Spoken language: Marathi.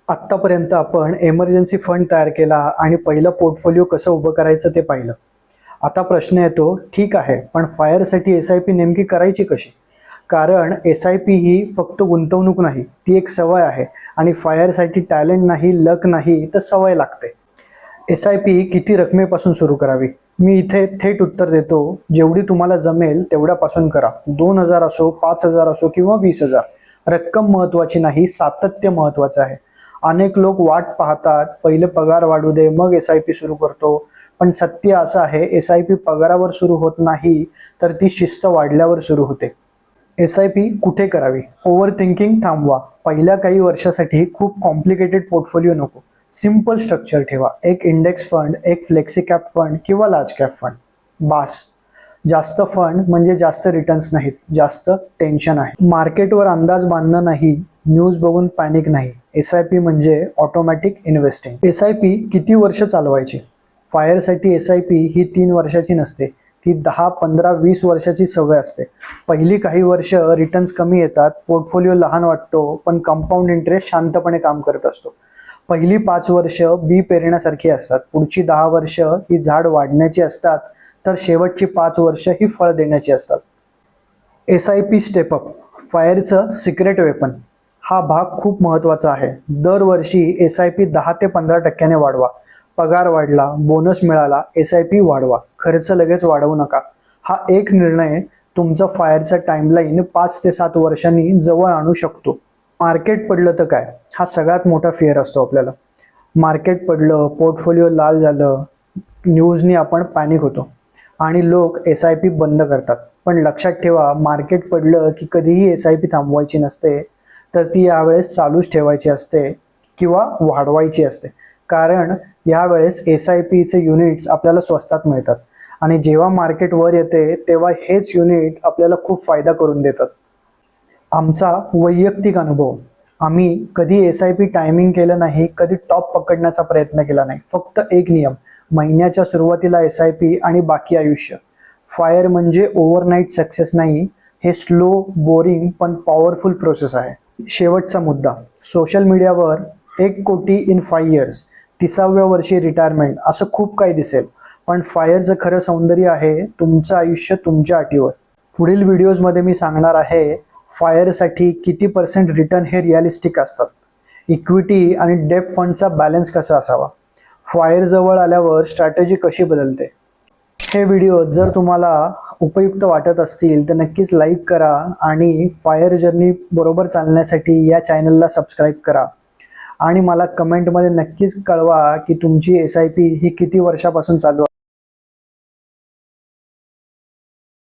आत्तापर्यंत आपण एमर्जन्सी फंड तयार केला आणि पहिलं पोर्टफोलिओ कसं उभं करायचं ते पाहिलं. आता प्रश्न येतो, ठीक आहे, पण फायरसाठी एस आय पी नेमकी करायची कशी? कारण एस आय पी ही फक्त गुंतवणूक नाही, ती एक सवय आहे आणि फायरसाठी टॅलेंट नाही, लक नाही, तर सवय लागते. एस आय पी किती रकमेपासून सुरू करावी? मी इथे थेट उत्तर देतो, जेवढी तुम्हाला जमेल तेवढ्यापासून करा. 2,000 असो, 5,000 असो किंवा 20,000. रक्कम महत्त्वाची नाही, सातत्य महत्त्वाचं आहे. अनेक लोक वाट पाहतात, पहिले पगार वाढू दे मग एस आय पी सुरू करतो. पण सत्य असं आहे, एस आय पी पगारावर सुरू होत नाही, तर ती शिस्त वाढल्यावर सुरू होते. एस आय पी कुठे करावी? ओव्हर थिंकिंग थांबवा. पहिल्या काही वर्षासाठी खूप कॉम्प्लिकेटेड पोर्टफोलिओ नको. सिंपल स्ट्रक्चर ठेवा. एक इंडेक्स फंड, एक फ्लेक्सी कॅप फंड किंवा लार्ज कॅप फंड. बास. जास्त फंड म्हणजे जास्त रिटर्न्स नाहीत, जास्त टेन्शन आहे. मार्केटवर अंदाज बांधणं नाही, न्यूज बघून पॅनिक नाही. एस आय पी म्हणजे automatic investing. S I P किती वर्ष चालवायची? फायरसाठी एस आय पी ही 3 वर्षाची नसते, ती 10, 15, 20 वर्षाची सवय असते. पहिली काही वर्ष रिटर्न्स कमी येतात, पोर्टफोलिओ लहान वाटतो, पण कंपाऊंड इंटरेस्ट शांतपणे काम करत असतो. पहिली 5 वर्ष बी पेरण्यासारखी असतात, पुढची 10 वर्ष ही झाड वाढण्याची असतात, तर शेवटची 5 वर्ष ही फळ देण्याची असतात. एस आय पी स्टेपअप, फायरचं सिक्रेट वेपन. हा भाग खूप महत्त्वाचा आहे. दरवर्षी एस आय पी 10 ते 15% वाढवा. पगार वाढला, बोनस मिळाला, एस आय पी वाढवा. खर्च लगेच वाढवू नका. हा एक निर्णय तुमचा फायरचा टाईमलाईन 5 ते 7 वर्षांनी जवळ आणू शकतो. मार्केट पडलं तर काय? हा सगळ्यात मोठा फिअर असतो आपल्याला. मार्केट पडलं, पोर्टफोलिओ लाल झालं, न्यूजनी आपण पॅनिक होतो आणि लोक एस आय पी बंद करतात. पण लक्षात ठेवा, मार्केट पडलं की कधीही एस आय पी थांबवायची नसते, तर ती यावेळेस चालूच ठेवायची असते किंवा वाढवायची असते. कारण यावेळेस एस आय पीचे युनिट्स आपल्याला स्वस्तात मिळतात आणि जेव्हा मार्केट वर येते तेव्हा हेच युनिट आपल्याला खूप फायदा करून देतात. आमचा वैयक्तिक अनुभव, आम्ही कधी एस आय पी टायमिंग केलं नाही, कधी टॉप पकडण्याचा प्रयत्न केला नाही. फक्त एक नियम, महिन्याच्या सुरुवातीला एस आय पी आणि बाकी आयुष्य. फायर म्हणजे ओव्हरनाईट सक्सेस नाही, हे स्लो, बोरिंग पण पॉवरफुल प्रोसेस आहे. शेवटचा मुद्दा, सोशल मीडियावर 1 कोटी इन 5 इयर्स, 30व्या वर्षी रिटायरमेंट, असं खूप काही दिसेल. पण फायरचं खरं सौंदर्य आहे तुमचं आयुष्य तुमच्या अटीवर. पुढील व्हिडिओजमध्ये मी सांगणार आहे फायरसाठी किती % रिटर्न हे रिअलिस्टिक असतात, इक्विटी आणि डेब्ट फंडचा बॅलन्स कसा असावा, फायर जवळ आल्यावर स्ट्रॅटेजी कशी बदलते. हे व्हिडिओ जर तुम्हाला उपयुक्त वाटत असतील तर नक्कीच लाईक करा आणि फायर जर्नी बरोबर चालण्यासाठी या चॅनलला सबस्क्राईब करा. आणि मला कमेंटमध्ये नक्कीच कळवा की तुमची एस आय पी ही किती वर्षापासून चालू आहे.